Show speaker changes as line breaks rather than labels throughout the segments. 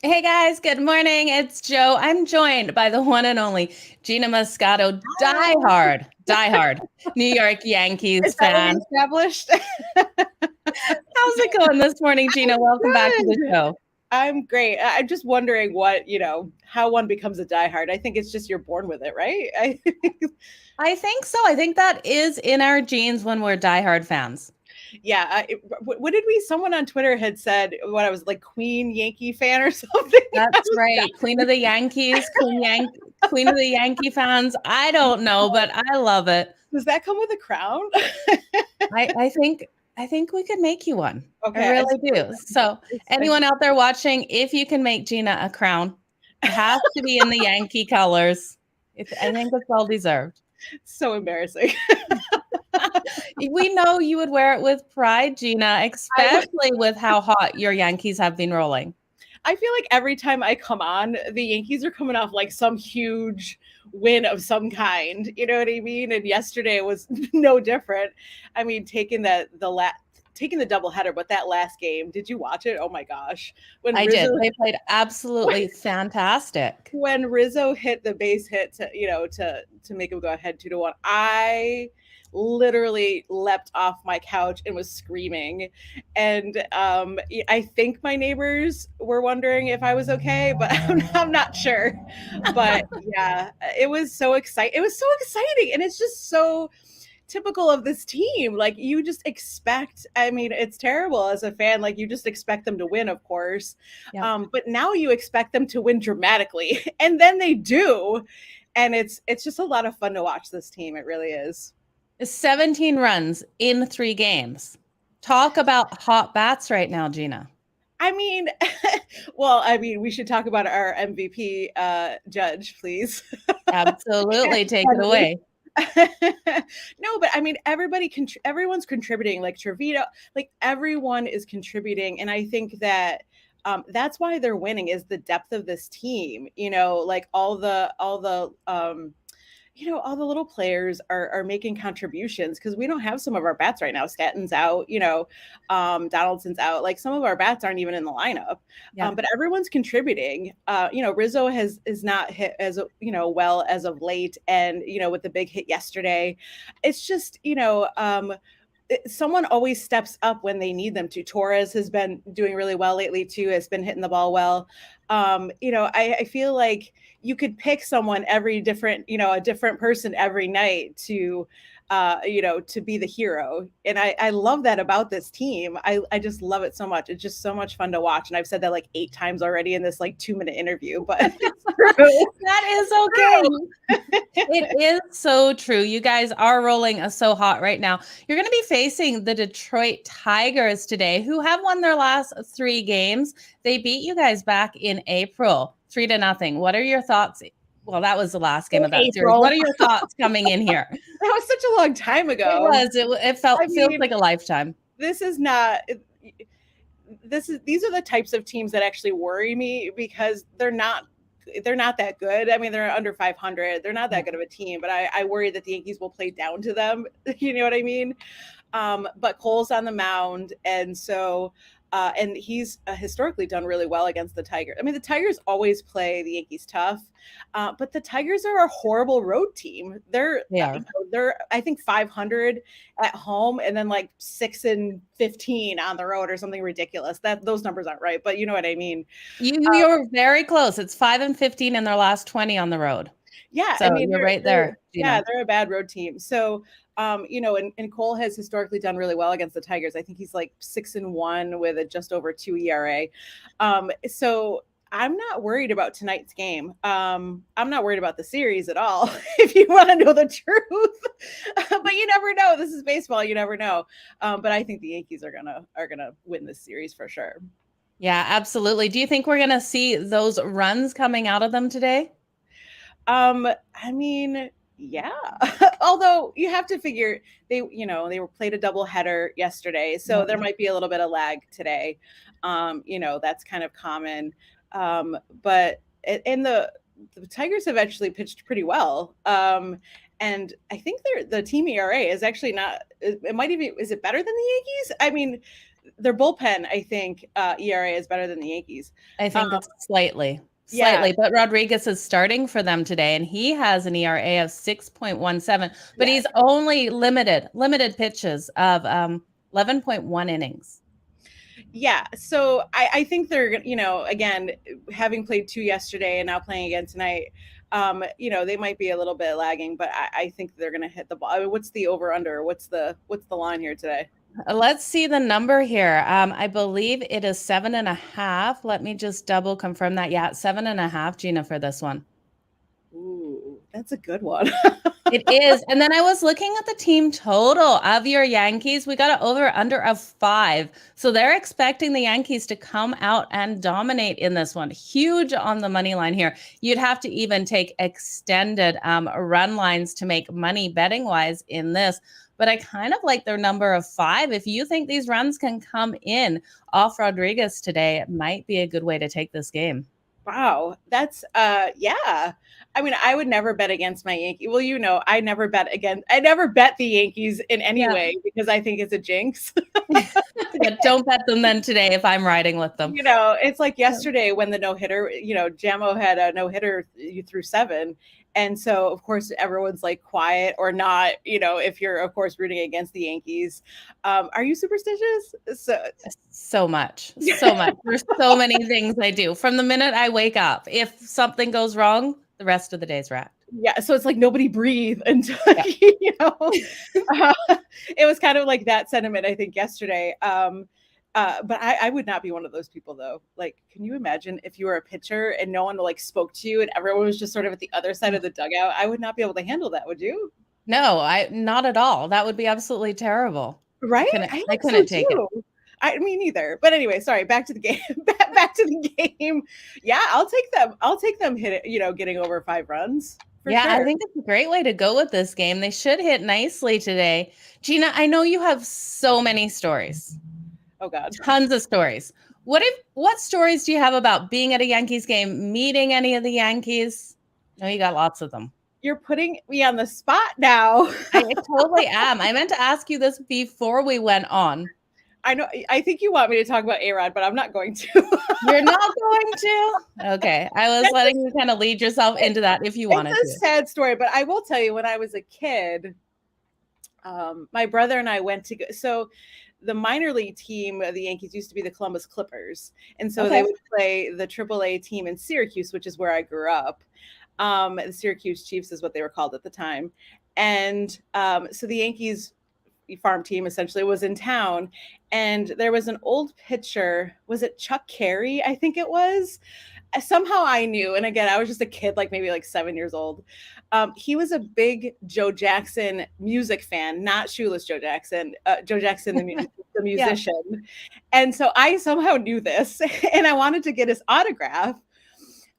Hey guys, good morning. It's Joe. I'm joined by the one and only Gina Muscato,
Hi.
diehard New York Yankees
Is that what we
fan.
established?
How's it going this morning, Gina? Welcome back to the
Good.
show.
I'm great. I'm just wondering how one becomes a diehard. I think it's just you're born with it, right?
I think so. I think that is in our genes when we're diehard fans.
Yeah. What did we? Someone on Twitter had said what I was like Queen Yankee fan or something. I
That's
was
right. Queen of the Yankees, Queen of the Yankee fans. I don't know, but I love it.
Does that come with a crown?
I think we could make you one. I
Okay, I
really
support
do.
that.
So, anyone out there watching, if you can make Gina a crown, it has to be in the Yankee colors. I think it's well deserved.
So embarrassing.
We know you would wear it with pride, Gina,
I would.
especially with how hot your Yankees have been rolling.
I feel like every time I come on, the Yankees are coming off like some huge win of some kind. You know what I mean? And yesterday was no different. I mean, taking the doubleheader, but that last game, did you watch it? Oh my gosh. When
I
Rizzo
did. They played absolutely fantastic.
when Rizzo hit the base hit to make him go ahead 2-1, I literally leapt off my couch and was screaming. And I think my neighbors were wondering if I was okay, but I'm not sure. But yeah, it was so exciting. It was so exciting, and it's just so typical of this team. Like you just expect, I mean, it's terrible as a fan, like you just expect them to win, of course.
Yep.
But now you expect them to win dramatically. And then they do. And it's just a lot of fun to watch this team. It really is.
17 runs in 3 games. Talk about hot bats right now, Gina.
I mean, well, I mean, we should talk about our MVP judge, please.
Absolutely. Take it away.
No, but I mean, everyone's contributing. Like Trevito, like everyone is contributing, and I think that that's why they're winning is the depth of this team. Like all the little players are making contributions because we don't have some of our bats right now. Statton's out, Donaldson's out. Like some of our bats aren't even in the lineup,
Yeah.
but everyone's contributing. Rizzo is not hit as well as of late, and with the big hit yesterday, it's just someone always steps up when they need them to. Torres has been doing really well lately too, has been hitting the ball well. I feel like you could pick someone every different, a different person every night to be the hero. And I love that about this team. I just love it so much. It's just so much fun to watch. And I've said that like 8 times already in this like 2-minute interview, but it's true.
That is okay. It is so true. You guys are rolling so hot right now. You're going to be facing the Detroit Tigers today, who have won their last 3 games. They beat you guys back in April, 3-0. What are your thoughts? Well, that was the last game of that series.
April.
What are your thoughts coming in here?
That was such a long time
It
ago.
was. It
I
feels
mean,
like a lifetime.
this is not these are the types of teams that actually worry me because they're not that good. I mean, they're under 500. They're not that good of a team, but I worry that the Yankees will play down to them. You know what I mean? But Cole's on the mound, and so and he's historically done really well against the Tigers. I mean, the Tigers always play the Yankees tough, but the Tigers are a horrible road team.
They are.
They're I think 500 at home, and then like 6-15 on the road or something ridiculous. That those numbers aren't right, but you know what I mean.
You're very close. It's 5-15 in their last 20 on the road.
Yeah,
So
I mean,
you're right there,
yeah,
Gina.
they're a bad road team. So, and Cole has historically done really well against the Tigers. I think he's like 6-1 with a just over 2 ERA. So I'm not worried about tonight's game. I'm not worried about the series at all, if you want to know the truth. But you never know. This is baseball. You never know. But I think the Yankees are gonna win this series for sure.
Yeah, absolutely. Do you think we're going to see those runs coming out of them today?
I mean, yeah. Although you have to figure they were played a double header yesterday, so there might be a little bit of lag today. That's kind of common. But and the Tigers have actually pitched pretty well. And I think the team ERA is actually not. It might even is it better than the Yankees? I mean, their bullpen, I think, ERA is better than the Yankees.
I think it's slightly,
Yeah.
but Rodriguez is starting for them today, and he has an ERA of 6.17, but
Yeah.
he's only limited pitches of 11.1 innings.
Yeah. So I think they're, again, having played 2 yesterday and now playing again tonight, they might be a little bit lagging, but I think they're going to hit the ball. I mean, what's the over under? What's the line here today?
Let's see the number here. I believe it is 7.5. Let me just double confirm that. Yeah, 7.5, Gina, for this one.
Ooh, that's a good one.
It is. And then I was looking at the team total of your Yankees. We got an over under of 5. So they're expecting the Yankees to come out and dominate in this one. Huge on the money line here. You'd have to even take extended run lines to make money betting wise in this. But I kind of like their number of 5. If you think these runs can come in off Rodriguez today, it might be a good way to take this game.
Wow, that's yeah. I mean, I would never bet against my Yankee. Well, I never bet the Yankees in any way because I think it's a jinx.
Yeah, don't bet them then today if I'm riding with them.
It's like yesterday when the no-hitter, Jamo had a no-hitter through 7. And so, of course, everyone's like quiet or not, if you're, of course, rooting against the Yankees. Are you superstitious?
So much. There's so many things I do. From the minute I wake up, if something goes wrong, the rest of the day's wrecked.
Yeah, so it's like nobody breathe until, it was kind of like that sentiment, I think, yesterday. But I would not be one of those people, though. Like, can you imagine if you were a pitcher and no one like spoke to you and everyone was just sort of at the other side of the dugout? I would not be able to handle that. Would you?
No, not at all. That would be absolutely terrible.
Right?
I couldn't take it.
I mean, neither. But anyway, sorry. Back to the game. back to the game. Yeah, I'll take them. Getting over 5 runs.
Yeah,
sure.
I think it's a great way to go with this game. They should hit nicely today. Gina, I know you have so many stories.
Oh God.
Tons of stories. What stories do you have about being at a Yankees game, meeting any of the Yankees? No, you got lots of them.
You're putting me on the spot now.
I totally am. I meant to ask you this before we went on.
I know. I think you want me to talk about A-Rod, but I'm not going to.
You're not going to? Okay. I was letting you kind of lead yourself into that if you wanted to.
It's a sad story, but I will tell you, when I was a kid, my brother and I went to go. So the minor league team of the Yankees used to be the Columbus Clippers. And so they would play the AAA team in Syracuse, which is where I grew up. The Syracuse Chiefs is what they were called at the time. And so the Yankees farm team essentially was in town, and there was an old pitcher. Was it Chuck Carey? I think it was. Somehow I knew, and again, I was just a kid, like maybe like 7 years old. He was a big Joe Jackson music fan, not Shoeless Joe Jackson, Joe Jackson, the musician. Yeah. And so I somehow knew this, and I wanted to get his autograph.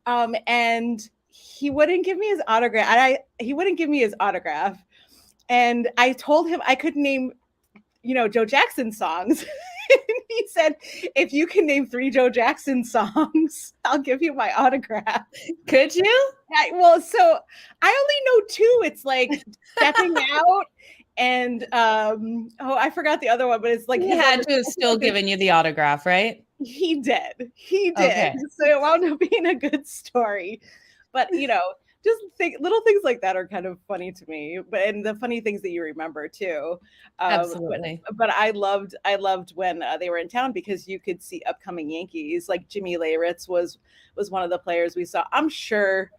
And he wouldn't give me his autograph. He wouldn't give me his autograph. And I told him I could name, Joe Jackson songs. And he said, if you can name 3 Joe Jackson songs, I'll give you my autograph.
Could you?
So I only know 2. It's like Stepping Out and, I forgot the other one, but it's like.
He had to have still given you the autograph, right?
He did. Okay. So it wound up being a good story. But, just little things like that are kind of funny to me, and the funny things that you remember too.
Absolutely.
But I loved when they were in town, because you could see upcoming Yankees. Like Jimmy Leyritz was one of the players we saw. I'm sure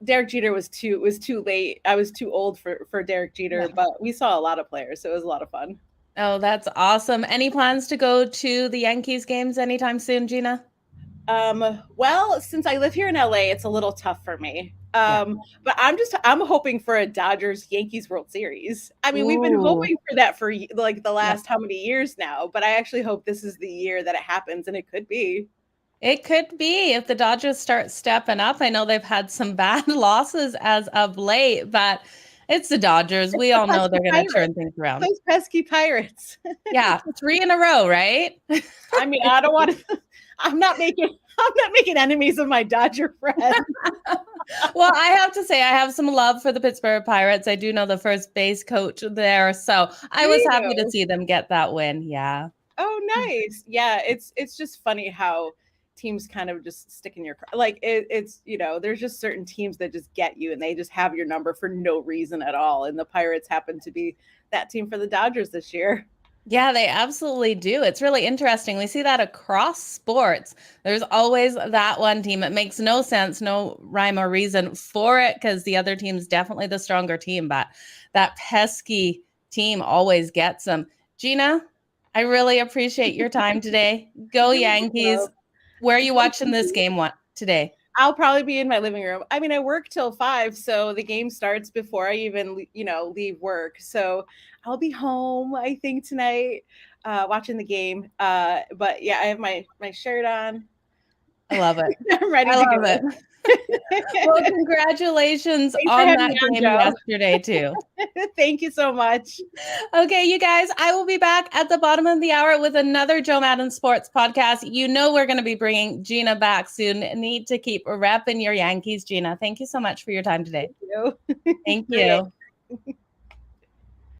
Derek Jeter was too late. I was too old for Derek Jeter, but we saw a lot of players, so it was a lot of fun.
Oh, that's awesome. Any plans to go to the Yankees games anytime soon, Gina?
Well, since I live here in LA, it's a little tough for me. But I'm hoping for a Dodgers Yankees World Series. I mean, we've been hoping for that for like the last how many years now, but I actually hope this is the year that it happens, and it could be. It
could be if the Dodgers start stepping up. I know they've had some bad losses as of late, but it's the Dodgers. We all know they're going to turn things around.
Those pesky Pirates.
Yeah, 3 in a row, right?
I mean, I don't want to. I'm not making enemies of my Dodger friends.
Well, I have to say, I have some love for the Pittsburgh Pirates. I do know the first base coach there, so I was happy to see them get that win. Yeah.
Oh, nice. Yeah, it's just funny how teams kind of just stick in your like it's there's just certain teams that just get you and they just have your number for no reason at all. And the Pirates happen to be that team for the Dodgers this year.
Yeah, they absolutely do. It's really interesting. We see that across sports. There's always that one team. It makes no sense, no rhyme or reason for it because the other team's definitely the stronger team, but that pesky team always gets them. Gina, I really appreciate your time today. Go Yankees. Where are you watching this game today?
I'll probably be in my living room. I mean, I work till 5, so the game starts before I even, leave work. So I'll be home, I think, tonight, watching the game. But yeah, I have my shirt on.
I love it.
I'm ready
I
to
love
go.
it. Well, congratulations
Thanks
on that game yesterday, too.
Thank you so much.
Okay, you guys, I will be back at the bottom of the hour with another Joe Madden Sports podcast. You know we're going to be bringing Gina back soon. Need to keep repping your Yankees, Gina. Thank you so much for your time today.
Thank you.
Thank you.